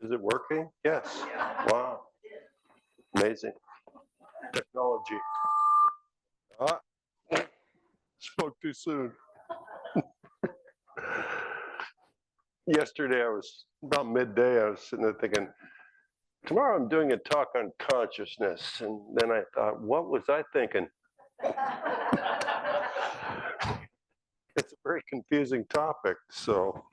Is it working? Yes. Wow. Amazing. Technology. Ah, spoke too soon. Yesterday, I was about midday, I was sitting there thinking, tomorrow I'm doing a talk on consciousness. And then I thought, what was I thinking? It's a very confusing topic. So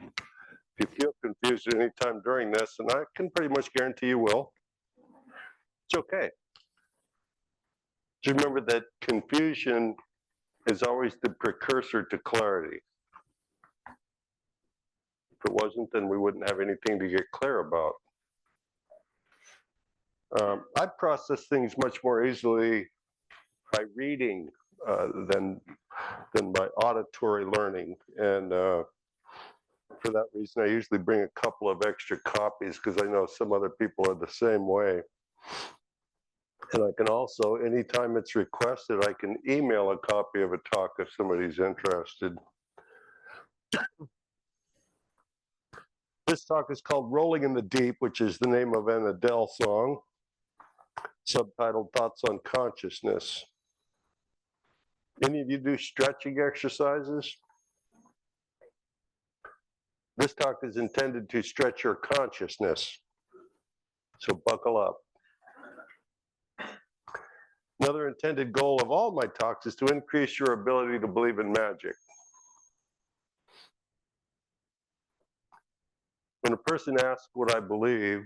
if you feel confused at any time during this, and I can pretty much guarantee you will, it's okay. Just remember that confusion is always the precursor to clarity. If it wasn't, then we wouldn't have anything to get clear about. I process things much more easily by reading than by auditory learning. And for that reason, I usually bring a couple of extra copies because I know some other people are the same way. And I can also, anytime it's requested, I can email a copy of a talk if somebody's interested. This talk is called Rolling in the Deep, which is the name of an Adele song, subtitled Thoughts on Consciousness. Any of you do stretching exercises? This talk is intended to stretch your consciousness, so buckle up. Another intended goal of all my talks is to increase your ability to believe in magic. When a person asks what I believe,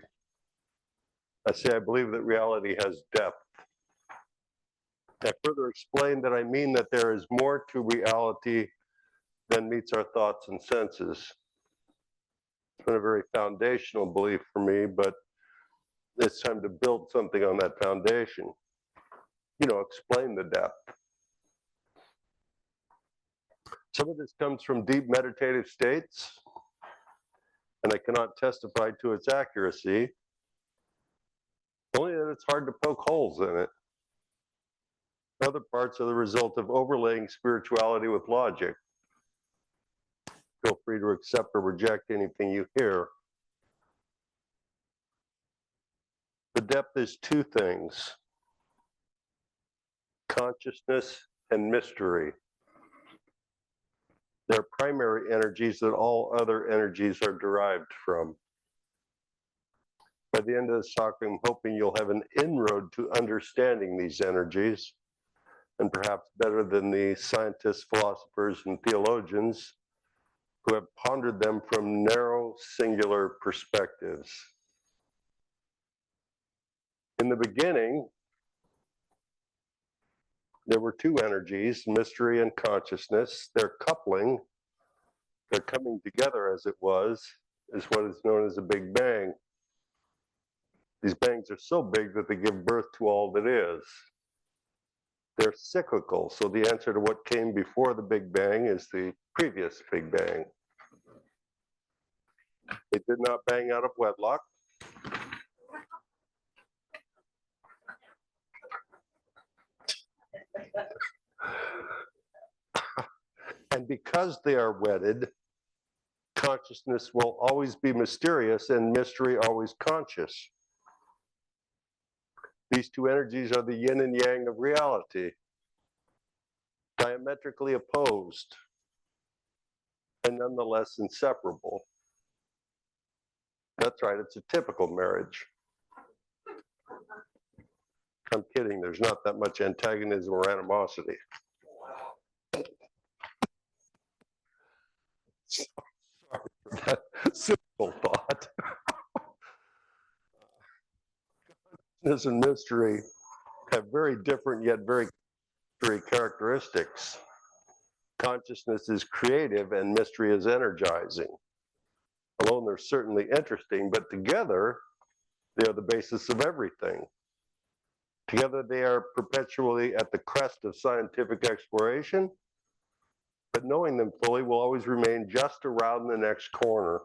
I say I believe that reality has depth. I further explain that I mean that there is more to reality than meets our thoughts and senses. It's been a very foundational belief for me, but it's time to build something on that foundation. You know, explain the depth. Some of this comes from deep meditative states, and I cannot testify to its accuracy, only that it's hard to poke holes in it. Other parts are the result of overlaying spirituality with logic. Feel free to accept or reject anything you hear. The depth is two things: consciousness and mystery. They're primary energies that all other energies are derived from. By the end of this talk, I'm hoping you'll have an inroad to understanding these energies, and perhaps better than the scientists, philosophers, and theologians who have pondered them from narrow, singular perspectives. In the beginning, there were two energies, mystery and consciousness. Their coupling, their coming together as it was, is what is known as a Big Bang. These bangs are so big that they give birth to all that is. They're cyclical, so the answer to what came before the Big Bang is the previous Big Bang. They did not bang out of wedlock. And because they are wedded, consciousness will always be mysterious and mystery always conscious. These two energies are the yin and yang of reality, diametrically opposed, and nonetheless inseparable. That's right, it's a typical marriage. I'm kidding, there's not that much antagonism or animosity. Sorry for that simple thought. Consciousness and mystery have very different yet very characteristics. Consciousness is creative and mystery is energizing. Alone they're certainly interesting, but together they are the basis of everything. Together they are perpetually at the crest of scientific exploration, but knowing them fully will always remain just around the next corner,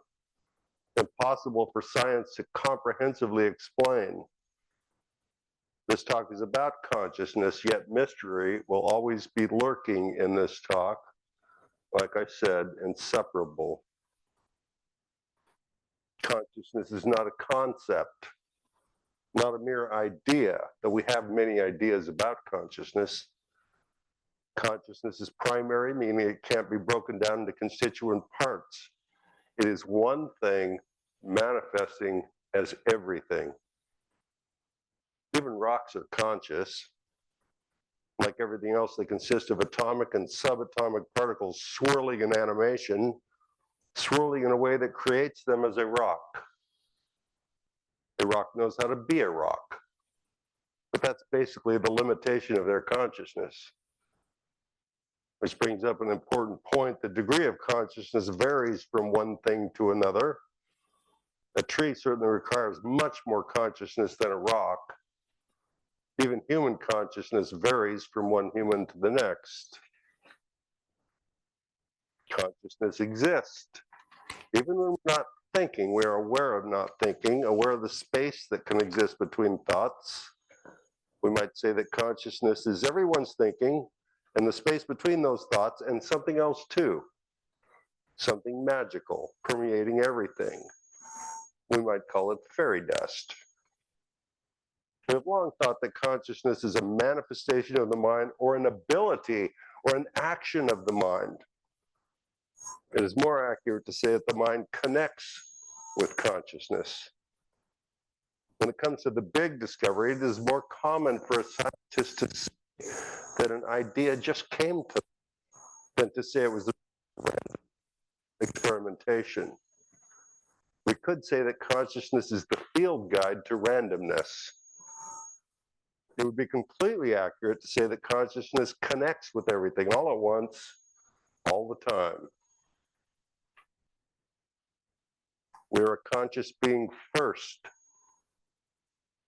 impossible for science to comprehensively explain. This talk is about consciousness, yet mystery will always be lurking in this talk, like I said, inseparable. Consciousness is not a concept, not a mere idea, though we have many ideas about consciousness. Consciousness is primary, meaning it can't be broken down into constituent parts. It is one thing manifesting as everything. Even rocks are conscious. Like everything else, they consist of atomic and subatomic particles swirling in animation, swirling in a way that creates them as a rock. A rock knows how to be a rock, but that's basically the limitation of their consciousness. Which brings up an important point. The degree of consciousness varies from one thing to another. A tree certainly requires much more consciousness than a rock. Even human consciousness varies from one human to the next. Consciousness exists. Even when we're not thinking, we are aware of not thinking, aware of the space that can exist between thoughts. We might say that consciousness is everyone's thinking and the space between those thoughts and something else too. Something magical, permeating everything. We might call it fairy dust. We have long thought that consciousness is a manifestation of the mind or an ability or an action of the mind. It is more accurate to say that the mind connects with consciousness. When it comes to the big discovery, it is more common for a scientist to say that an idea just came to them than to say it was a random experimentation. We could say that consciousness is the field guide to randomness. It would be completely accurate to say that consciousness connects with everything all at once, all the time. We're a conscious being first,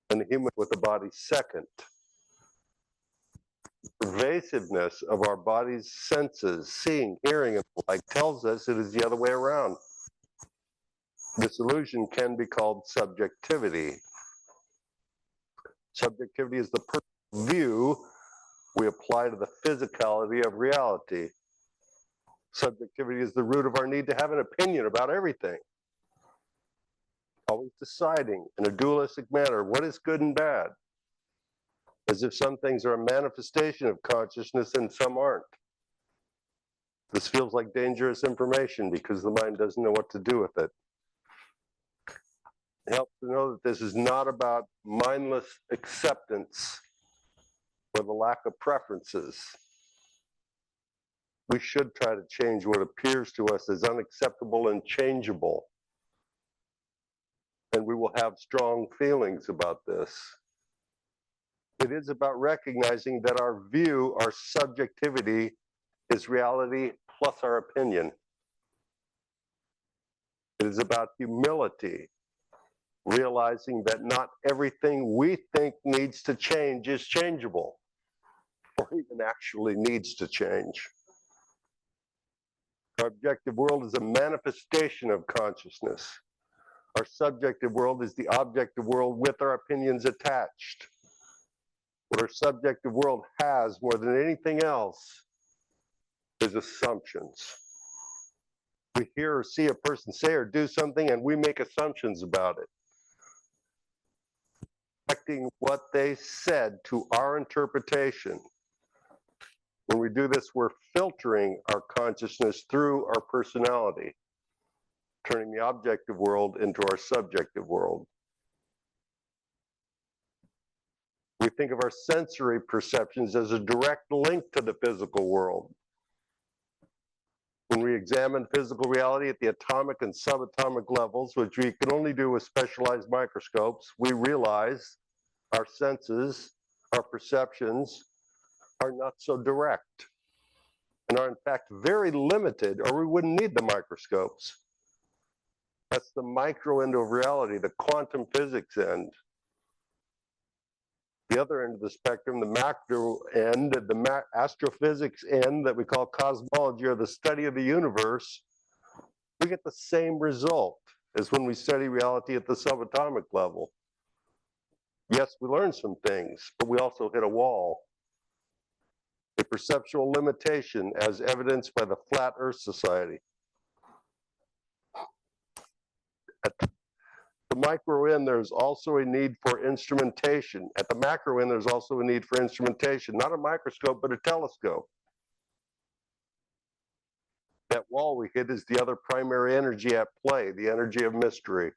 and a human with a body second. Pervasiveness of our body's senses, seeing, hearing, and the like, tells us it is the other way around. This illusion can be called subjectivity. Subjectivity is the personal view we apply to the physicality of reality. Subjectivity is the root of our need to have an opinion about everything. Always deciding in a dualistic manner what is good and bad, as if some things are a manifestation of consciousness and some aren't. This feels like dangerous information because the mind doesn't know what to do with it. It helps to know that this is not about mindless acceptance or the lack of preferences. We should try to change what appears to us as unacceptable and changeable. And we will have strong feelings about this. It is about recognizing that our view, our subjectivity, is reality plus our opinion. It is about humility, realizing that not everything we think needs to change is changeable, or even actually needs to change. Our objective world is a manifestation of consciousness. Our subjective world is the objective world with our opinions attached. What our subjective world has more than anything else is assumptions. We hear or see a person say or do something and we make assumptions about it. Connecting what they said to our interpretation. When we do this, we're filtering our consciousness through our personality, turning the objective world into our subjective world. We think of our sensory perceptions as a direct link to the physical world. When we examine physical reality at the atomic and subatomic levels, which we can only do with specialized microscopes, we realize our senses, our perceptions, are not so direct and are in fact very limited, or we wouldn't need the microscopes. That's the micro end of reality, the quantum physics end. The other end of the spectrum, the macro end, the astrophysics end that we call cosmology, or the study of the universe, we get the same result as when we study reality at the subatomic level. Yes, we learn some things, but we also hit a wall. A perceptual limitation as evidenced by the Flat Earth Society. The micro end, there's also a need for instrumentation. At the macro end, there's also a need for instrumentation, not a microscope, but a telescope. That wall we hit is the other primary energy at play, the energy of mystery.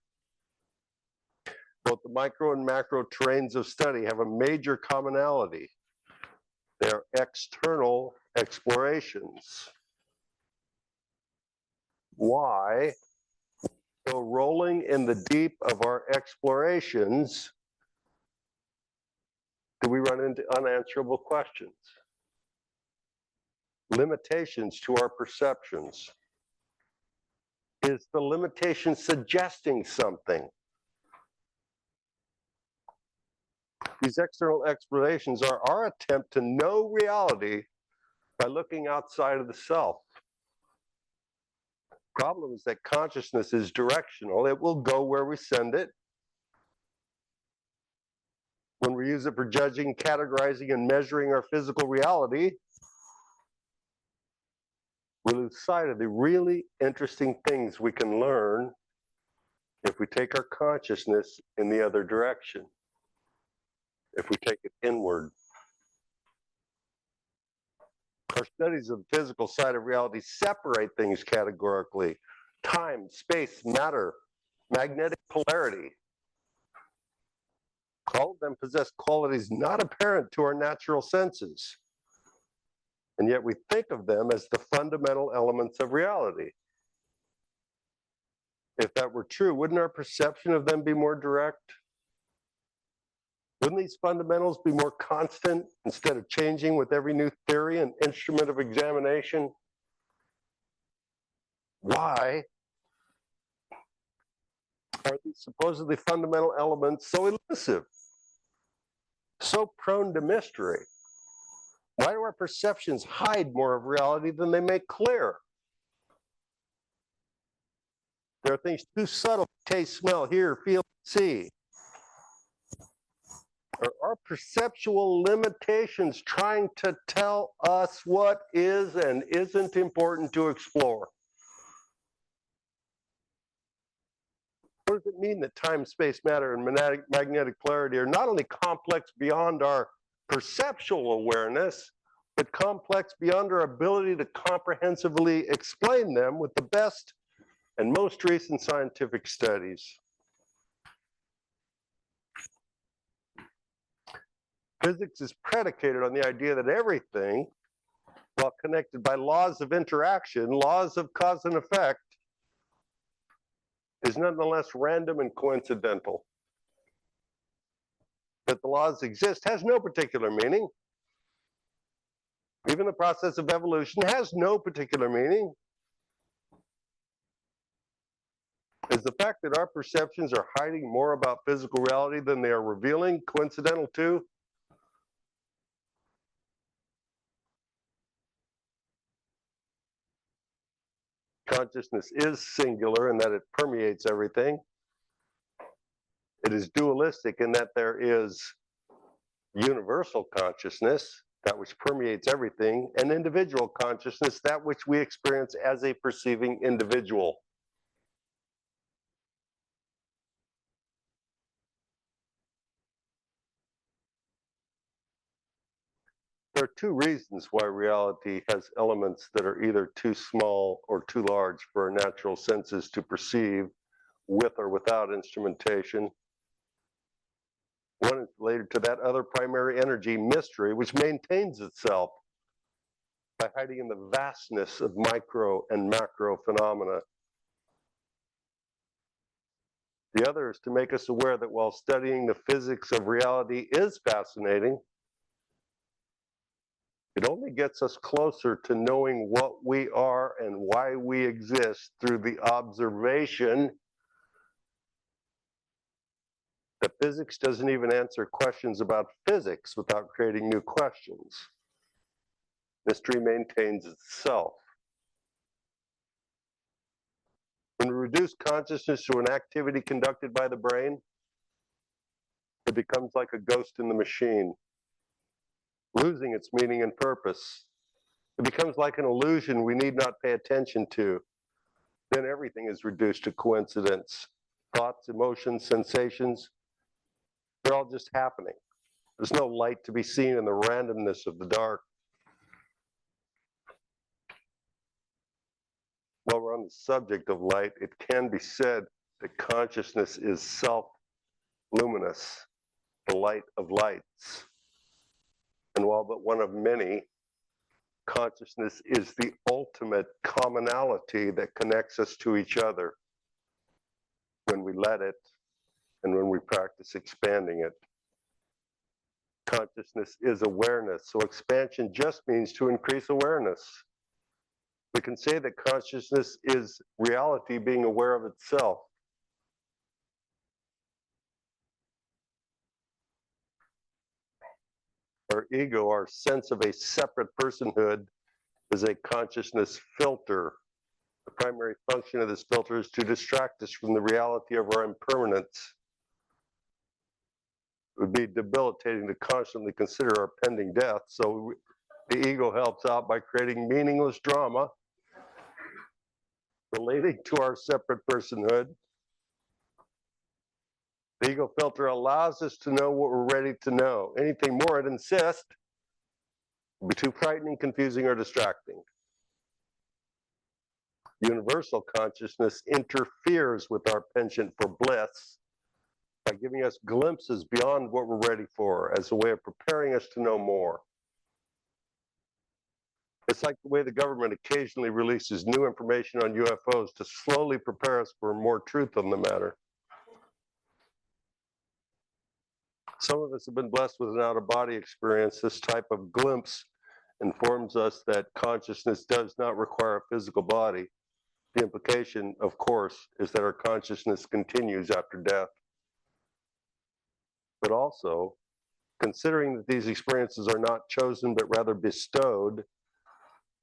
Both the micro and macro terrains of study have a major commonality. They are external explorations. Why? So rolling in the deep of our explorations, do we run into unanswerable questions? Limitations to our perceptions. Is the limitation suggesting something? These external explorations are our attempt to know reality by looking outside of the self. Problem is that consciousness is directional. It will go where we send it. When we use it for judging, categorizing, and measuring our physical reality, we lose sight of the really interesting things we can learn if we take our consciousness in the other direction, if we take it inward. Our studies of the physical side of reality separate things categorically. Time, space, matter, magnetic polarity. All of them possess qualities not apparent to our natural senses. And yet we think of them as the fundamental elements of reality. If that were true, wouldn't our perception of them be more direct? Wouldn't these fundamentals be more constant instead of changing with every new theory and instrument of examination? Why are these supposedly fundamental elements so elusive, so prone to mystery? Why do our perceptions hide more of reality than they make clear? There are things too subtle to taste, smell, hear, feel, see. Are our perceptual limitations trying to tell us what is and isn't important to explore? What does it mean that time, space, matter, and magnetic polarity are not only complex beyond our perceptual awareness, but complex beyond our ability to comprehensively explain them with the best and most recent scientific studies? Physics is predicated on the idea that everything, while connected by laws of interaction, laws of cause and effect, is nonetheless random and coincidental. That the laws exist has no particular meaning. Even the process of evolution has no particular meaning. Is the fact that our perceptions are hiding more about physical reality than they are revealing coincidental too? Consciousness is singular in that it permeates everything. It is dualistic in that there is universal consciousness, that which permeates everything, and individual consciousness, that which we experience as a perceiving individual. There are two reasons why reality has elements that are either too small or too large for our natural senses to perceive with or without instrumentation. One is related to that other primary energy, mystery, which maintains itself by hiding in the vastness of micro and macro phenomena. The other is to make us aware that while studying the physics of reality is fascinating, it only gets us closer to knowing what we are and why we exist through the observation that physics doesn't even answer questions about physics without creating new questions. Mystery maintains itself. When we reduce consciousness to an activity conducted by the brain, it becomes like a ghost in the machine, losing its meaning and purpose. It becomes like an illusion we need not pay attention to. Then everything is reduced to coincidence. thoughts, emotions, sensations, they're all just happening. There's no light to be seen in the randomness of the dark. While we're on the subject of light, it can be said that consciousness is self-luminous, the light of lights. And while but one of many, consciousness is the ultimate commonality that connects us to each other when we let it and when we practice expanding it. Consciousness is awareness, so expansion just means to increase awareness. We can say that consciousness is reality being aware of itself. Our ego, our sense of a separate personhood, is a consciousness filter. The primary function of this filter is to distract us from the reality of our impermanence. It would be debilitating to constantly consider our pending death, so the ego helps out by creating meaningless drama relating to our separate personhood. The ego filter allows us to know what we're ready to know. Anything more, it insists, would be too frightening, confusing, or distracting. Universal consciousness interferes with our penchant for bliss by giving us glimpses beyond what we're ready for as a way of preparing us to know more. It's like the way the government occasionally releases new information on UFOs to slowly prepare us for more truth on the matter. Some of us have been blessed with an out-of-body experience. This type of glimpse informs us that consciousness does not require a physical body. The implication, of course, is that our consciousness continues after death. But also, considering that these experiences are not chosen but rather bestowed,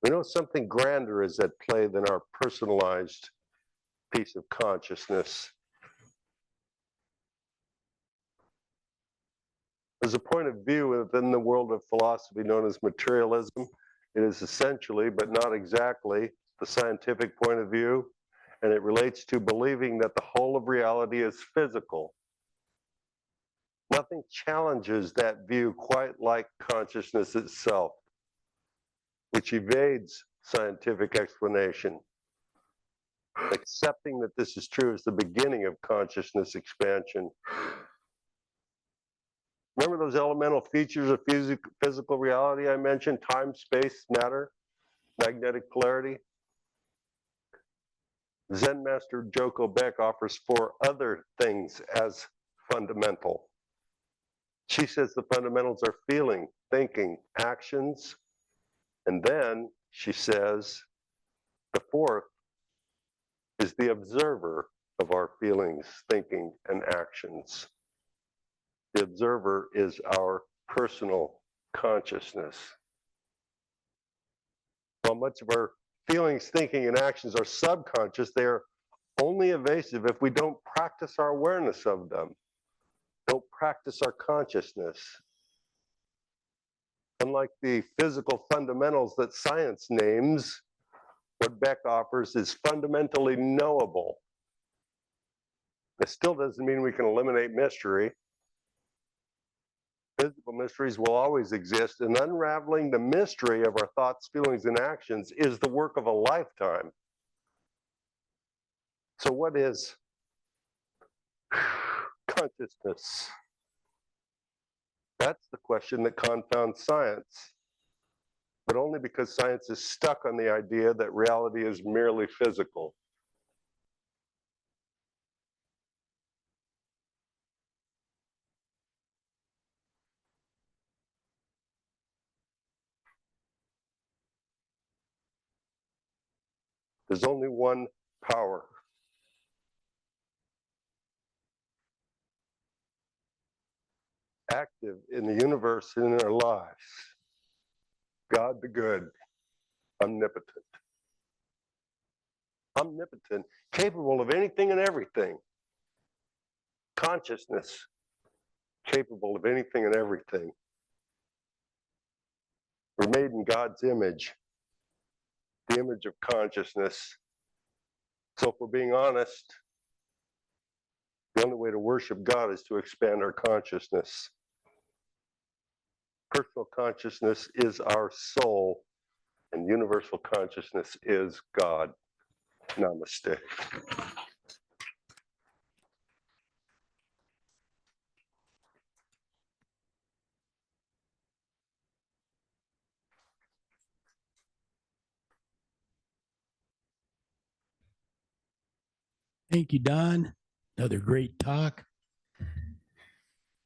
we know something grander is at play than our personalized piece of consciousness. There's a point of view within the world of philosophy known as materialism. It is essentially, but not exactly, the scientific point of view, and it relates to believing that the whole of reality is physical. Nothing challenges that view quite like consciousness itself, which evades scientific explanation. Accepting that this is true is the beginning of consciousness expansion. Remember those elemental features of physical reality I mentioned? Time, space, matter, magnetic polarity? Zen master Joko Beck offers 4 other things as fundamental. She says the fundamentals are feeling, thinking, actions, and then she says the 4th is the observer of our feelings, thinking, and actions. The observer is our personal consciousness. While much of our feelings, thinking, and actions are subconscious, they are only evasive if we don't practice our awareness of them, don't practice our consciousness. Unlike the physical fundamentals that science names, what Beck offers is fundamentally knowable. It still doesn't mean we can eliminate mystery. Physical mysteries will always exist, and unraveling the mystery of our thoughts, feelings, and actions is the work of a lifetime. So what is consciousness? That's the question that confounds science, but only because science is stuck on the idea that reality is merely physical. There's only one power. Active in the universe and in our lives. God the good, omnipotent. Omnipotent, capable of anything and everything. Consciousness, capable of anything and everything. We're made in God's image, the image of consciousness. So if we're being honest, The only way to worship God is to expand our consciousness. Personal consciousness is our soul, and universal consciousness is God. Namaste. Thank you, Don. Another great talk.